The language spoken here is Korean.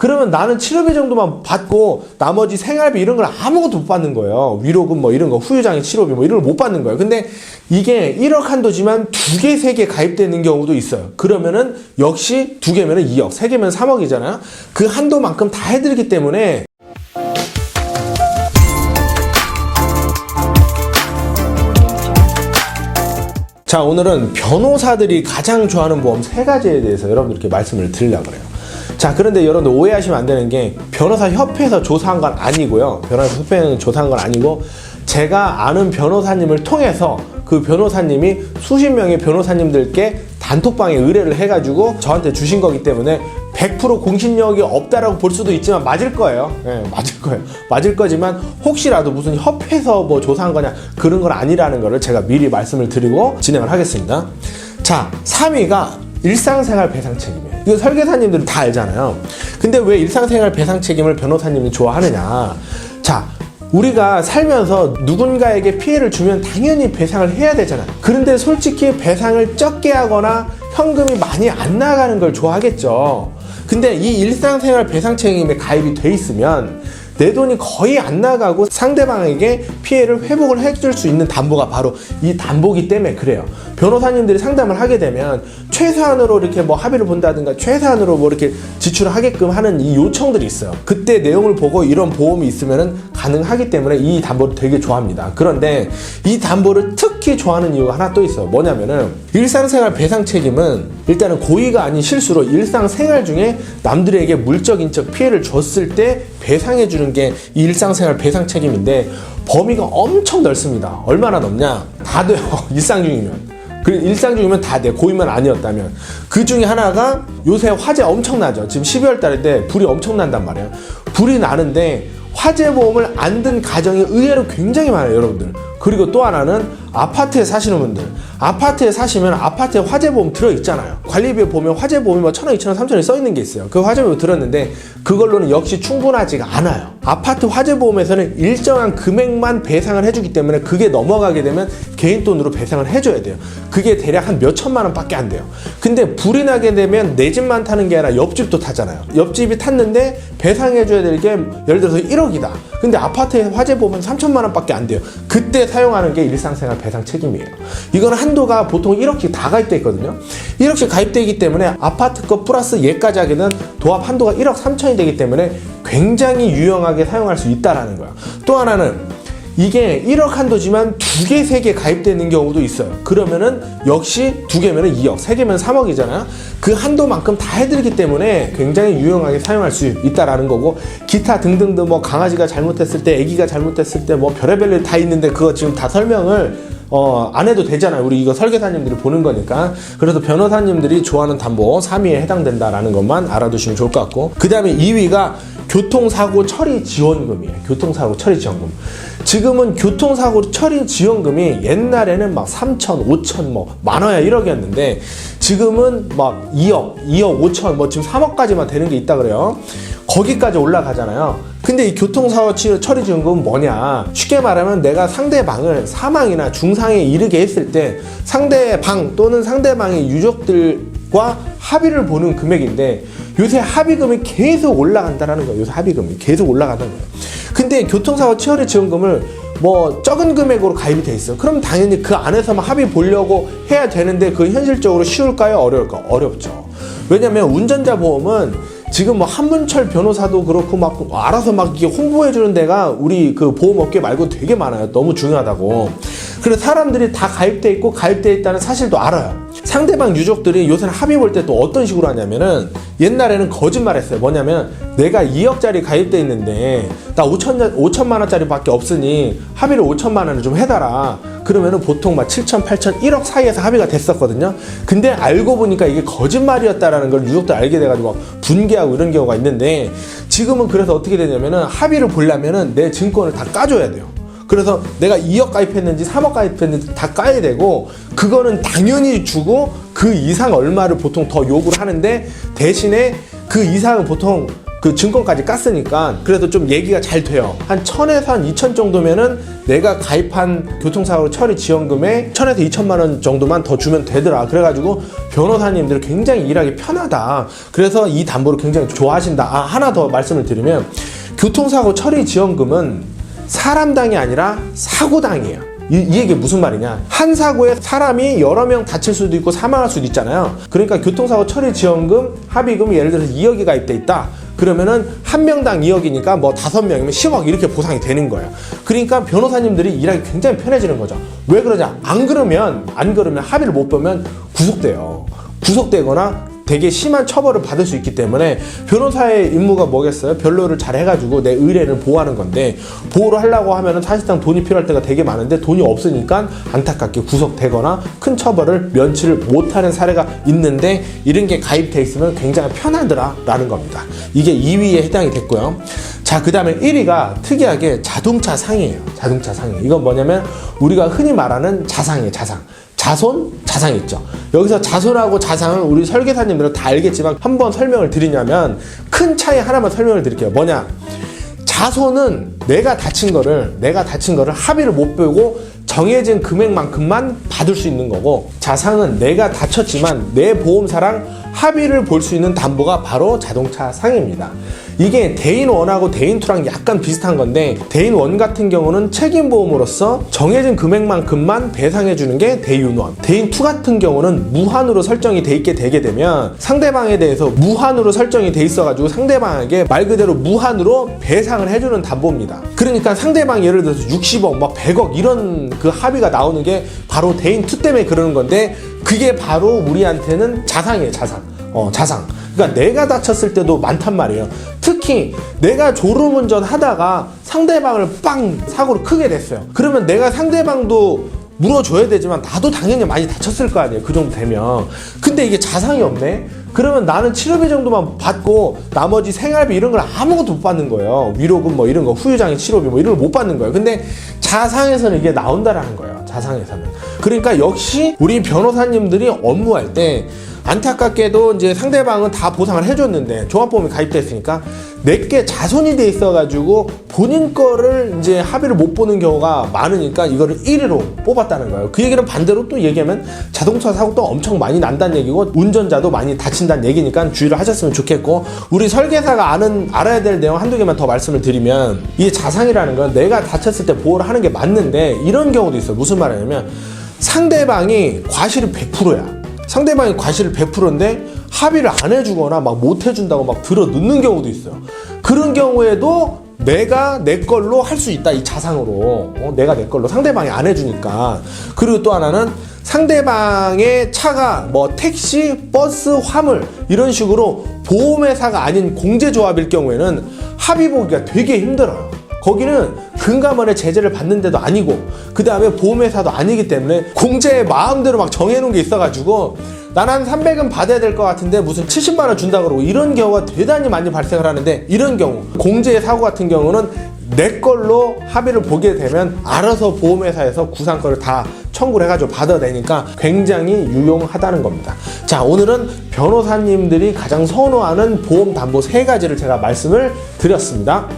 그러면 나는 치료비 정도만 받고 나머지 생활비 이런 걸 아무것도 못 받는 거예요. 위로금 뭐 이런 거, 후유장애 치료비 뭐 이런 걸 못 받는 거예요. 근데 이게 1억 한도지만 2개, 3개 가입되는 경우도 있어요. 그러면은 역시 2개면은 2억, 3개면 3억이잖아요. 그 한도만큼 다 해드리기 때문에 자, 오늘은 변호사들이 가장 좋아하는 보험 3가지에 대해서 여러분들께 말씀을 드리려고 그래요. 자, 그런데 여러분들 오해하시면 안 되는 게 변호사협회에서 조사한 건 아니고요. 변호사협회는 조사한 건 아니고 제가 아는 변호사님을 통해서 그 변호사님이 수십 명의 변호사님들께 단톡방에 의뢰를 해가지고 저한테 주신 거기 때문에 100% 공신력이 없다라고 볼 수도 있지만 맞을 거예요. 네, 맞을 거예요. 맞을 거지만 혹시라도 무슨 협회에서 뭐 조사한 거냐 그런 건 아니라는 거를 제가 미리 말씀을 드리고 진행을 하겠습니다. 자, 3위가 일상생활 배상 책임이에요. 이거 설계사님들은 다 알잖아요. 근데 왜 일상생활 배상 책임을 변호사님이 좋아하느냐? 자, 우리가 살면서 누군가에게 피해를 주면 당연히 배상을 해야 되잖아요. 그런데 솔직히 배상을 적게 하거나 현금이 많이 안 나가는 걸 좋아하겠죠. 근데 이 일상생활 배상 책임에 가입이 돼 있으면 내 돈이 거의 안 나가고 상대방에게 피해를 회복을 해줄 수 있는 담보가 바로 이 담보기 때문에 그래요. 변호사님들이 상담을 하게 되면 최소한으로 이렇게 뭐 합의를 본다든가 최소한으로 뭐 이렇게 지출을 하게끔 하는 이 요청들이 있어요. 그때 내용을 보고 이런 보험이 있으면은 가능하기 때문에 이 담보를 되게 좋아합니다. 그런데 이 담보를 특히 좋아하는 이유가 하나 또 있어요. 뭐냐면은 일상생활 배상 책임은 일단은 고의가 아닌 실수로 일상생활 중에 남들에게 물적 인적 피해를 줬을 때 배상해 주는 게 이 일상생활 배상 책임인데 범위가 엄청 넓습니다. 얼마나 넓냐? 다 돼요. 일상 중이면. 그리고 일상 중이면 다 돼. 고의만 아니었다면. 그 중에 하나가 요새 화재 엄청나죠. 지금 12월 달인데 불이 엄청난단 말이에요. 불이 나는데 화재 보험을 안 든 가정이 의외로 굉장히 많아요, 여러분들. 그리고 또 하나는 아파트에 사시는 분들. 아파트에 사시면 아파트에 화재보험 들어있잖아요. 관리비에 보면 화재보험이 뭐 1,000원, 2,000원, 3,000원이 써있는 게 있어요. 그 화재보험 들었는데 그걸로는 역시 충분하지가 않아요. 아파트 화재보험에서는 일정한 금액만 배상을 해주기 때문에 그게 넘어가게 되면 개인 돈으로 배상을 해줘야 돼요. 그게 대략 한 몇 천만 원밖에 안 돼요. 근데 불이 나게 되면 내 집만 타는 게 아니라 옆집도 타잖아요. 옆집이 탔는데 배상해줘야 될 게 예를 들어서 1억이다. 근데 아파트에 화재보험은 3천만 원밖에 안 돼요. 그때 사용하는 게 일상생활 배상 책임이에요. 이건 한도가 보통 1억씩 다 가입돼 있거든요. 1억씩 가입되어 있기 때문에 아파트 거 플러스 얘까지 하게 되면 도합 한도가 1억 3천이 되기 때문에 굉장히 유용하게 사용할 수 있다라는 거야. 또 하나는 이게 1억 한도지만 2개, 3개 가입되는 경우도 있어요. 그러면은 역시 2개면은 2억, 3개면 3억이잖아요. 그 한도만큼 다 해드리기 때문에 굉장히 유용하게 사용할 수 있다라는 거고, 기타 등등등 뭐 강아지가 잘못했을 때, 아기가 잘못했을 때 뭐 별의별 일 다 있는데 그거 지금 다 설명을 안 해도 되잖아요. 우리 이거 설계사님들이 보는 거니까. 그래서 변호사님들이 좋아하는 담보 3위에 해당된다라는 것만 알아두시면 좋을 것 같고, 그 다음에 2위가 교통사고 처리 지원금이에요. 교통사고 처리 지원금. 지금은 교통사고 처리 지원금이 옛날에는 막 3천, 5천, 뭐 많아야 1억이었는데 지금은 막 2억, 2억 5천, 뭐 지금 3억까지만 되는 게 있다 그래요. 거기까지 올라가잖아요. 근데 이 교통사고 처리 지원금은 뭐냐? 쉽게 말하면 내가 상대방을 사망이나 중상에 이르게 했을 때 상대방 또는 상대방의 유족들과 합의를 보는 금액인데, 요새 합의금이 계속 올라간다라는 거예요. 요새 합의금이 계속 올라간다는 거예요. 근데 교통사고 처리 지원금을 뭐 적은 금액으로 가입이 돼 있어. 그럼 당연히 그 안에서만 합의 보려고 해야 되는데 그 현실적으로 쉬울까요? 어려울까요? 어렵죠. 왜냐면 운전자 보험은 지금 뭐 한문철 변호사도 그렇고 막 알아서 막 이게 홍보해주는 데가 우리 그 보험업계 말고 되게 많아요. 너무 중요하다고. 그래서 사람들이 다 가입돼 있고 가입돼 있다는 사실도 알아요. 상대방 유족들이 요새는 합의 볼 때 또 어떤 식으로 하냐면은, 옛날에는 거짓말 했어요. 뭐냐면 내가 2억짜리 가입돼 있는데 나 5천만 원짜리 밖에 없으니 합의를 5천만 원을 좀 해달라. 그러면은 보통 막 7천, 8천, 1억 사이에서 합의가 됐었거든요. 근데 알고 보니까 이게 거짓말이었다라는 걸 유족들 알게 돼가지고 분개하고 이런 경우가 있는데, 지금은 그래서 어떻게 되냐면은 합의를 보려면은 내 증권을 다 까줘야 돼요. 그래서 내가 2억 가입했는지 3억 가입했는지 다 까야 되고, 그거는 당연히 주고 그 이상 얼마를 보통 더 요구를 하는데, 대신에 그 이상은 보통 그 증권까지 깠으니까 그래도 좀 얘기가 잘 돼요. 한 1000에서 한 2000 정도면은 내가 가입한 교통사고 처리 지원금에 1000에서 2000만 원 정도만 더 주면 되더라. 그래가지고 변호사님들 굉장히 일하기 편하다. 그래서 이 담보를 굉장히 좋아하신다. 하나 더 말씀을 드리면 교통사고 처리 지원금은 사람당이 아니라 사고당이에요. 이 얘기 무슨 말이냐, 한 사고에 사람이 여러 명 다칠 수도 있고 사망할 수도 있잖아요. 그러니까 교통사고 처리 지원금 합의금이 예를 들어서 2억이 가입돼 있다. 그러면은 한 명당 2억이니까 뭐 5명이면 10억 이렇게 보상이 되는 거예요. 그러니까 변호사님들이 일하기 굉장히 편해지는 거죠. 왜 그러냐, 안 그러면 합의를 못 보면 구속되거나 되게 심한 처벌을 받을 수 있기 때문에 변호사의 임무가 뭐겠어요? 변론을 잘 해가지고 내 의뢰를 보호하는 건데, 보호를 하려고 하면은 사실상 돈이 필요할 때가 되게 많은데 돈이 없으니까 안타깝게 구속되거나 큰 처벌을 면치를 못하는 사례가 있는데, 이런 게 가입돼 있으면 굉장히 편하더라라는 겁니다. 이게 2위에 해당이 됐고요. 자, 그 다음에 1위가 특이하게 자동차 상이에요. 자동차 상해. 이건 뭐냐면 우리가 흔히 말하는 자상이에요. 자손, 자상 있죠. 여기서 자손하고 자상은 우리 설계사님들은 다 알겠지만 한번 설명을 드리냐면 큰 차이 하나만 설명을 드릴게요. 뭐냐, 자손은 내가 다친 거를 합의를 못 보고 정해진 금액만큼만 받을 수 있는 거고, 자상은 내가 다쳤지만 내 보험사랑 합의를 볼 수 있는 담보가 바로 자동차 상해입니다. 이게 대인 1하고 대인 2랑 약간 비슷한 건데, 대인 1 같은 경우는 책임보험으로서 정해진 금액만큼만 배상해 주는 게 대인 1, 대인 2 같은 경우는 무한으로 설정이 돼 있게 되게 되면 상대방에 대해서 무한으로 설정이 돼 있어 가지고 상대방에게 말 그대로 무한으로 배상을 해주는 담보입니다. 그러니까 상대방 예를 들어서 60억 막 100억 이런 그 합의가 나오는 게 바로 대인 2 때문에 그러는 건데, 그게 바로 우리한테는 자상이에요. 자상. 그러니까 내가 다쳤을 때도 많단 말이에요. 특히 내가 졸음운전 하다가 상대방을 빵 사고를 크게 냈어요. 그러면 내가 상대방도 물어줘야 되지만 나도 당연히 많이 다쳤을 거 아니에요. 그 정도 되면. 근데 이게 자상이 없네? 그러면 나는 치료비 정도만 받고 나머지 생활비 이런 걸 아무것도 못 받는 거예요. 위로금 뭐 이런 거, 후유장애 치료비 뭐 이런 걸 못 받는 거예요. 근데 자상에서는 이게 나온다라는 거예요. 자상에서는. 그러니까 역시 우리 변호사님들이 업무할 때 안타깝게도 이제 상대방은 다 보상을 해줬는데 종합보험이 가입됐으니까 내게 자손이 돼 있어가지고 본인 거를 이제 합의를 못 보는 경우가 많으니까 이거를 1위로 뽑았다는 거예요. 그 얘기는 반대로 또 얘기하면 자동차 사고도 엄청 많이 난다는 얘기고 운전자도 많이 다친다는 얘기니까 주의를 하셨으면 좋겠고, 우리 설계사가 알아야 될 내용 한두 개만 더 말씀을 드리면, 이 자상이라는 건 내가 다쳤을 때 보호를 하는 게 맞는데 이런 경우도 있어요. 무슨 말이냐면 상대방이 과실이 100%야. 상대방이 과실을 100%인데 합의를 안 해주거나 막 못 해준다고 막 들어 넣는 경우도 있어요. 그런 경우에도 내가 내 걸로 할 수 있다. 이 자상으로. 내가 내 걸로, 상대방이 안 해주니까. 그리고 또 하나는 상대방의 차가 뭐 택시, 버스, 화물 이런 식으로 보험회사가 아닌 공제조합일 경우에는 합의 보기가 되게 힘들어요. 거기는 금감원의 제재를 받는 데도 아니고, 그 다음에 보험회사도 아니기 때문에 공제에 마음대로 막 정해놓은 게 있어가지고 나는 한 300은 받아야 될 것 같은데 무슨 70만 원 준다 그러고, 이런 경우가 대단히 많이 발생을 하는데, 이런 경우 공제 사고 같은 경우는 내 걸로 합의를 보게 되면 알아서 보험회사에서 구상권을 다 청구를 해가지고 받아내니까 굉장히 유용하다는 겁니다. 자, 오늘은 변호사님들이 가장 선호하는 보험 담보 3가지를 제가 말씀을 드렸습니다.